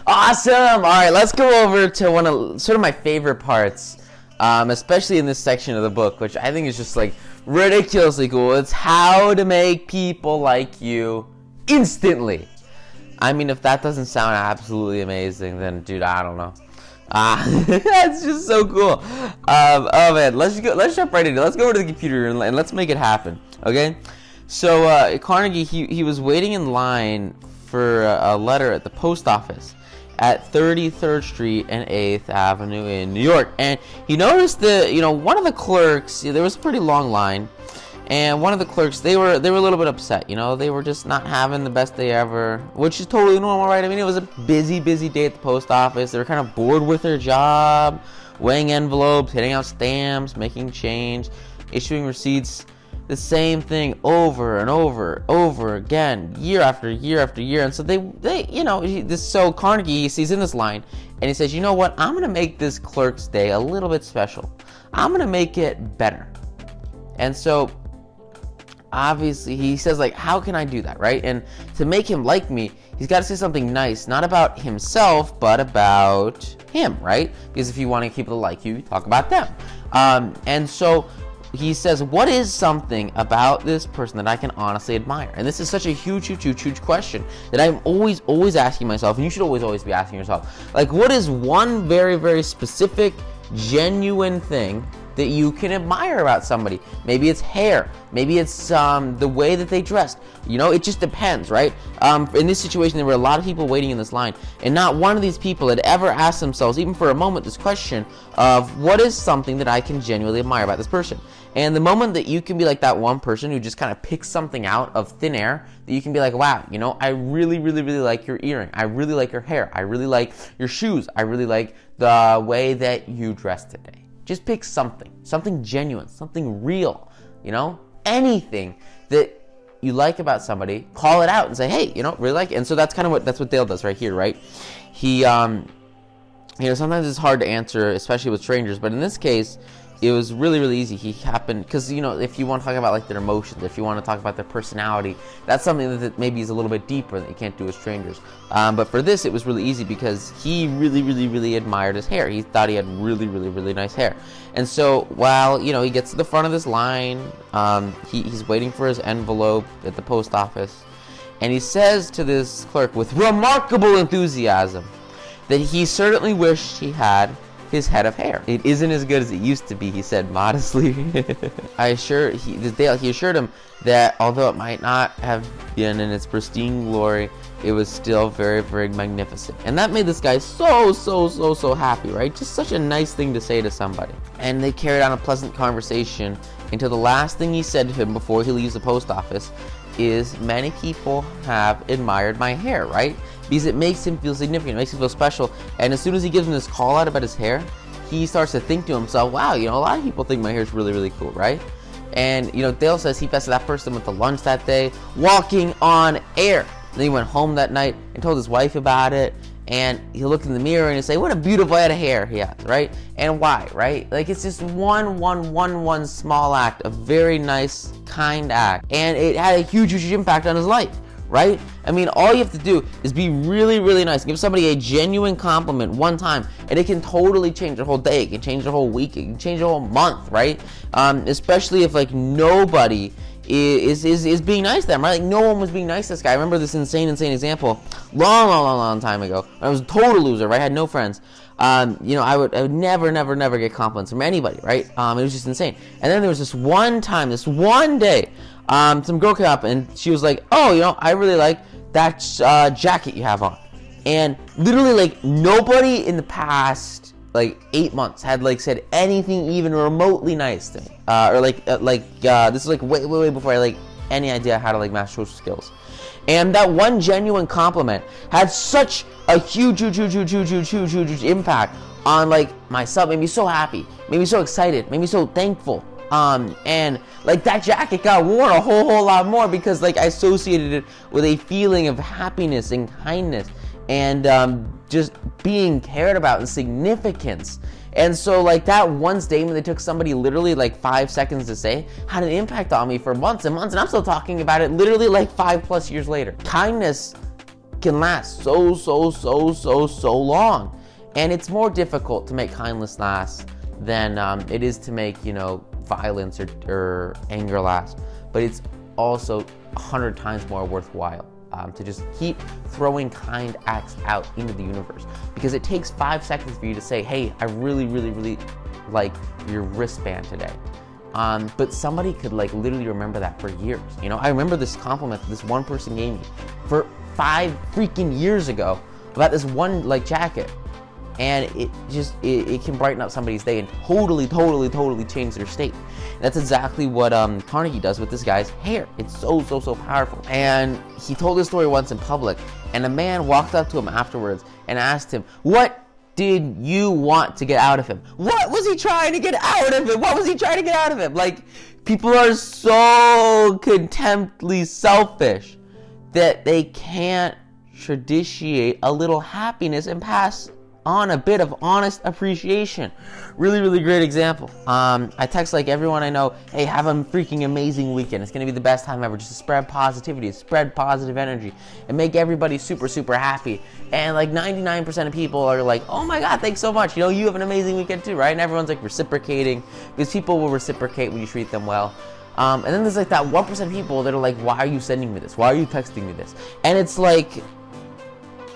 Awesome. All right, let's go over to one of sort of my favorite parts, especially in this section of the book, which I think is just like ridiculously cool. It's how to make people like you instantly. I mean, if that doesn't sound absolutely amazing, then dude, I don't know. That's just so cool. Oh man, let's jump right into it. Let's go over to the computer and let's make it happen. Okay. So Carnegie, he was waiting in line for a letter at the post office at 33rd Street and 8th Avenue in New York, and he noticed that one of the clerks, there was a pretty long line, and one of the clerks, they were a little bit upset. They were just not having the best day ever, which is totally normal, right? I mean, it was a busy day at the post office. They were kind of bored with their job, weighing envelopes, hitting out stamps, making change, issuing receipts, the same thing over and over again, year after year after year. And so so Carnegie, he's in this line, and he says, you know what? I'm gonna make this clerk's day a little bit special. I'm gonna make it better. And so obviously he says, like, how can I do that, right? And to make him like me, he's got to say something nice, not about himself, but about him, right? Because if you want people to like you, talk about them. And so he says, what is something about this person that I can honestly admire? And this is such a huge question that I'm always asking myself, and you should always be asking yourself, like, what is one very, very specific, genuine thing that you can admire about somebody? Maybe it's hair, maybe it's the way that they dressed. It just depends, right? In this situation, there were a lot of people waiting in this line, and not one of these people had ever asked themselves, even for a moment, this question of what is something that I can genuinely admire about this person. And the moment that you can be like that one person who just kind of picks something out of thin air, that you can be like, wow, I really like your earring, I really like your hair, I really like your shoes, I really like the way that you dress today. Just pick something genuine, something real, anything that you like about somebody, call it out and say, hey, really like it. And so that's what Dale does right here, right? He, sometimes it's hard to answer, especially with strangers, but in this case, it was really easy. He happened, because, if you want to talk about like their emotions, if you want to talk about their personality, that's something that maybe is a little bit deeper that you can't do with strangers. But for this, it was really easy because he really admired his hair. He thought he had really nice hair. And so while, he gets to the front of this line, he's waiting for his envelope at the post office, and he says to this clerk with remarkable enthusiasm that he certainly wished he had his head of hair. It isn't as good as it used to be, he said modestly. He assured him that although it might not have been in its pristine glory, it was still very magnificent. And that made this guy so happy, right? Just such a nice thing to say to somebody. And they carried on a pleasant conversation until the last thing he said to him before he leaves the post office is, many people have admired my hair, right? Because it makes him feel significant, it makes him feel special. And as soon as he gives him this call out about his hair, he starts to think to himself, wow, a lot of people think my hair is really cool, right? And Dale says he bested that person went to lunch that day, walking on air. And then he went home that night and told his wife about it. And he'll look in the mirror and he'll say, what a beautiful head of hair he has, right? And why, right? Like, it's just one small act, a very nice, kind act. And it had a huge impact on his life, right? I mean, all you have to do is be really nice. Give somebody a genuine compliment one time, and it can totally change their whole day. It can change their whole week. It can change their whole month, right? Especially if, like, nobody is being nice to them, right? Like, no one was being nice to this guy. I remember this insane example long time ago. I was a total loser, right? I had no friends. I would never get compliments from anybody, right? It was just insane. And then there was this one day, some girl came up and she was like, oh, I really like that jacket you have on. And literally, like, nobody in the past, like, 8 months had, like, said anything even remotely nice to me. This is, like, way before I, like, any idea how to, like, master social skills. And that one genuine compliment had such a huge impact on, like, myself. Made me so happy, made me so excited, made me so thankful. And like, that jacket got worn a whole lot more because, like, I associated it with a feeling of happiness and kindness and just being cared about and significance. And so, like, that one statement that took somebody literally like 5 seconds to say had an impact on me for months and months, and I'm still talking about it literally like 5+ years later. Kindness can last so long. And it's more difficult to make kindness last than it is to make, violence or anger last. But it's also 100 times more worthwhile to just keep throwing kind acts out into the universe. Because it takes 5 seconds for you to say, hey, I really like your wristband today. But somebody could literally remember that for years. I remember this compliment that this one person gave me for 5 freaking years ago about this one jacket. And it can brighten up somebody's day and totally change their state. And that's exactly what Carnegie does with this guy's hair. It's so powerful. And he told this story once in public, and a man walked up to him afterwards and asked him, what did you want to get out of him? What was he trying to get out of him? What was he trying to get out of him? People are so contemptibly selfish that they can't traditiate a little happiness and pass on a bit of honest appreciation. Really great example. I text everyone I know, hey, have a freaking amazing weekend. It's gonna be the best time ever. Just to spread positivity, spread positive energy, and make everybody super happy. And 99% of people are oh my God, thanks so much. You have an amazing weekend too, right? And everyone's reciprocating, because people will reciprocate when you treat them well. And then there's that 1% of people that are why are you sending me this? Why are you texting me this? And it's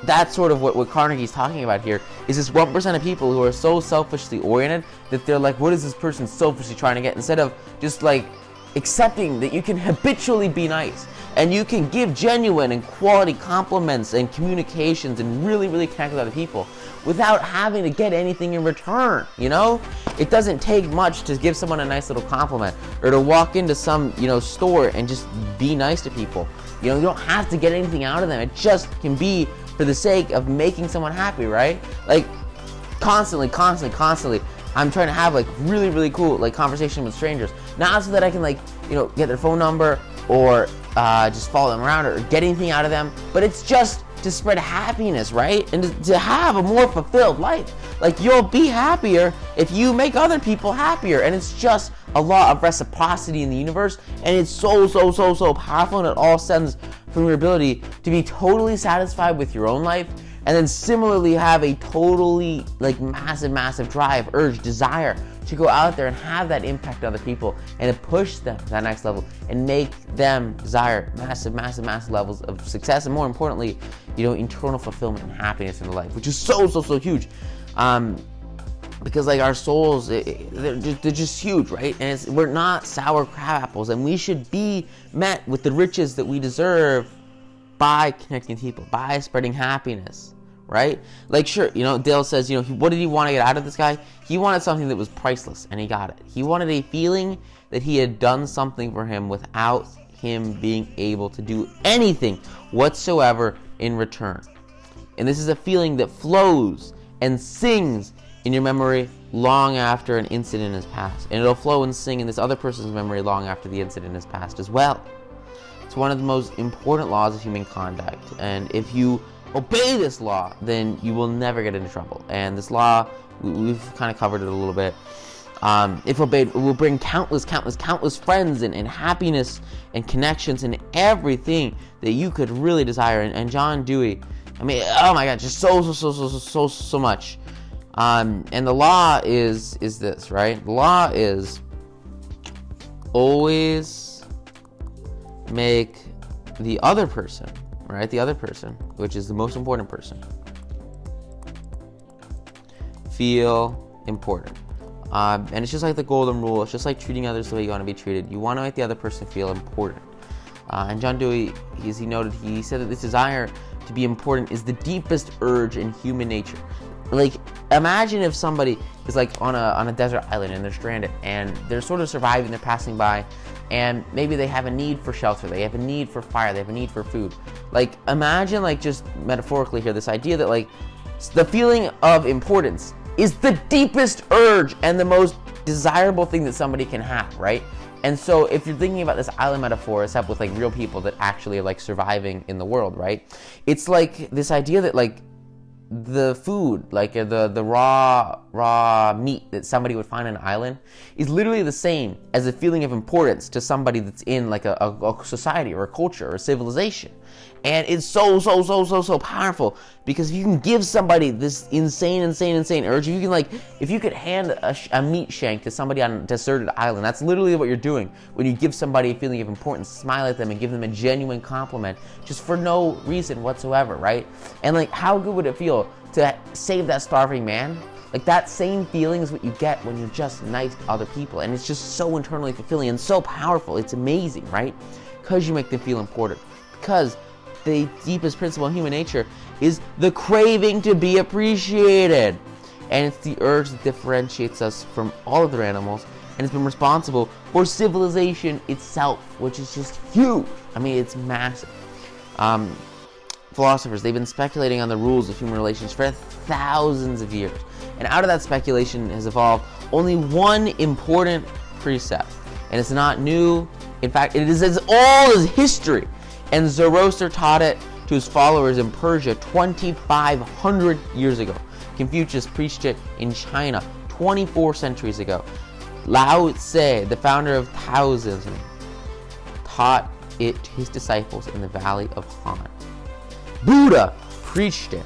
that's sort of what Carnegie's talking about here, is this 1% of people who are so selfishly oriented that they're what is this person selfishly trying to get? Instead of just accepting that you can habitually be nice and you can give genuine and quality compliments and communications and really connect with other people without having to get anything in return. It doesn't take much to give someone a nice little compliment or to walk into some store and just be nice to people. You don't have to get anything out of them. It just can be for the sake of making someone happy, right? Constantly, I'm trying to have really cool conversation with strangers, not so that I can get their phone number or just follow them around or get anything out of them, but it's just to spread happiness, right? And to have a more fulfilled life. You'll be happier if you make other people happier, and it's just a law of reciprocity in the universe, and it's so powerful, and it all stems from your ability to be totally satisfied with your own life, and then similarly have a totally massive drive, urge, desire to go out there and have that impact on other people and to push them to that next level and make them desire massive levels of success, and more importantly, internal fulfillment and happiness in their life, which is so huge. Because our souls, they're just huge, right? And we're not sour crab apples, and we should be met with the riches that we deserve by connecting with people, by spreading happiness, right? Sure, Dale says, what did he want to get out of this guy? He wanted something that was priceless, and he got it. He wanted a feeling that he had done something for him without him being able to do anything whatsoever in return. And this is a feeling that flows and sings in your memory long after an incident has passed. And it'll flow and sing in this other person's memory long after the incident has passed as well. It's one of the most important laws of human conduct. And if you obey this law, then you will never get into trouble. And this law, we've kind of covered it a little bit. If obeyed, it will bring countless friends and happiness and connections and everything that you could really desire. And John Dewey, oh my God, just so much. And the law is this, right? The law is always make the other person, right? The other person, which is the most important person, feel important. And it's just like the golden rule. It's just like treating others the way you want to be treated. You want to make the other person feel important. And John Dewey, as he noted, he said that this desire to be important is the deepest urge in human nature. Imagine if somebody is on a desert island and they're stranded and they're sort of surviving, they're passing by, and maybe they have a need for shelter, they have a need for fire, they have a need for food. Imagine just metaphorically here, this idea that the feeling of importance is the deepest urge and the most desirable thing that somebody can have, right? And so if you're thinking about this island metaphor except with real people that actually are surviving in the world, right? It's this idea that the food, the raw meat that somebody would find on an island is literally the same as a feeling of importance to somebody that's in a society or a culture or a civilization. And it's so powerful, because if you can give somebody this insane urge, if you could hand a meat shank to somebody on a deserted island, that's literally what you're doing when you give somebody a feeling of importance, smile at them and give them a genuine compliment just for no reason whatsoever, right? And like, how good would it feel to save that starving man? Like, that same feeling is what you get when you're just nice to other people, and it's just so internally fulfilling and so powerful. It's amazing, right? Because you make them feel important. Because the deepest principle in human nature is the craving to be appreciated. And it's the urge that differentiates us from all other animals, and it's been responsible for civilization itself, which is just huge. I mean, it's massive. Philosophers, they've been speculating on the rules of human relations for thousands of years. And out of that speculation has evolved only one important precept. And it's not new. In fact, it is as old as history. And Zoroaster taught it to his followers in Persia 2,500 years ago. Confucius preached it in China 24 centuries ago. Lao Tse, the founder of Taoism, taught it to his disciples in the Valley of Han. Buddha preached it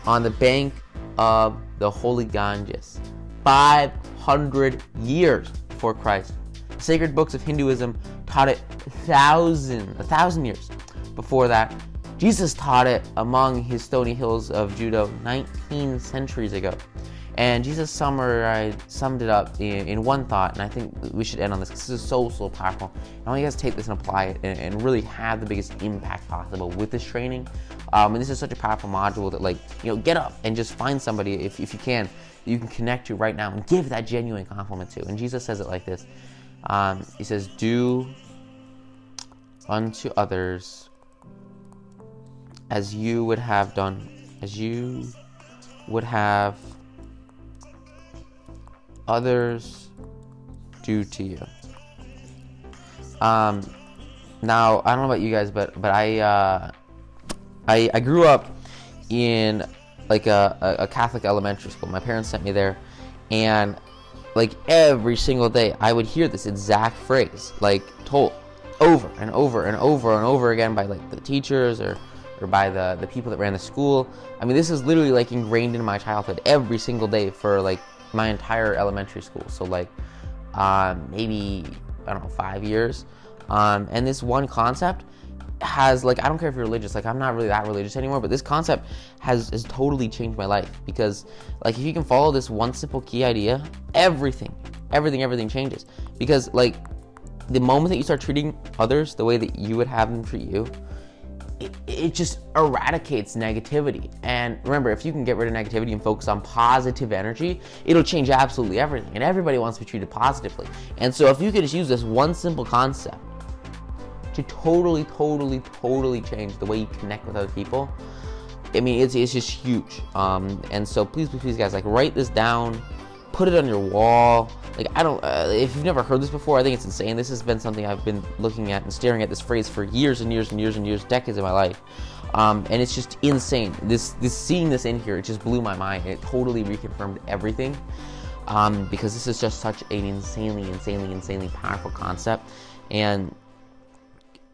on the bank of the Holy Ganges 500 years before Christ. The sacred books of Hinduism taught it 1,000 years before that. Jesus taught it among his stony hills of Judah 19 centuries ago. And Jesus summed it up in one thought, and I think we should end on this because this is so powerful. I want you guys to take this and apply it and really have the biggest impact possible with this training. And this is such a powerful module that, get up and just find somebody, if you can connect to right now and give that genuine compliment to. And Jesus says it like this. He says, do unto others as you would have others do to you. Now, I don't know about you guys, but I grew up in like a Catholic elementary school. My parents sent me there, and like every single day I would hear this exact phrase told over and over again by like the teachers or by the people that ran the school. I mean, this is literally like ingrained in my childhood every single day for like my entire elementary school. So like maybe, I don't know, 5 years. And this one concept has, like, I don't care if you're religious, like I'm not really that religious anymore, but this concept has totally changed my life, because like if you can follow this one simple key idea, everything changes. Because like the moment that you start treating others the way that you would have them treat you, it just eradicates negativity. And remember, if you can get rid of negativity and focus on positive energy, it'll change absolutely everything. And everybody wants to be treated positively. And so if you could just use this one simple concept to totally change the way you connect with other people, I mean, it's just huge. And so please guys, like, write this down, put it on your wall. Like, I don't, if you've never heard this before, I think it's insane. This has been something I've been looking at and staring at this phrase for years, decades of my life. And it's just insane. Seeing this in here, it just blew my mind. It totally reconfirmed everything. Because this is just such an insanely powerful concept. And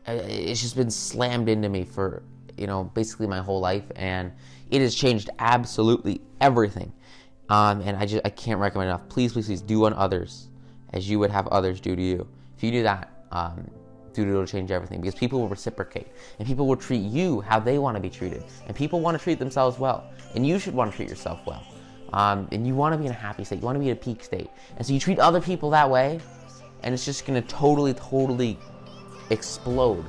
it's just been slammed into me for, basically my whole life. And it has changed absolutely everything. And I can't recommend enough. Please do unto others as you would have others do to you. If you do that, it'll change everything, because people will reciprocate, and people will treat you how they want to be treated, and people want to treat themselves well, and you should want to treat yourself well. And you want to be in a happy state, you want to be in a peak state, and so you treat other people that way, and it's just going to totally explode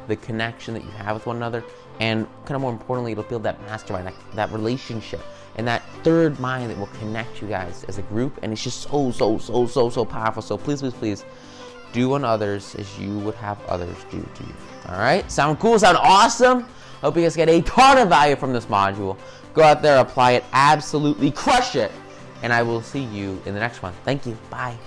the connection that you have with one another, and kind of more importantly, it'll build that mastermind, that relationship, and that third mind that will connect you guys as a group. And it's just so powerful. So please do unto others as you would have others do to you. All right, sound cool? Sound awesome? Hope you guys get a ton of value from this module. Go out there, apply it, absolutely crush it, and I will see you in the next one. Thank you. Bye.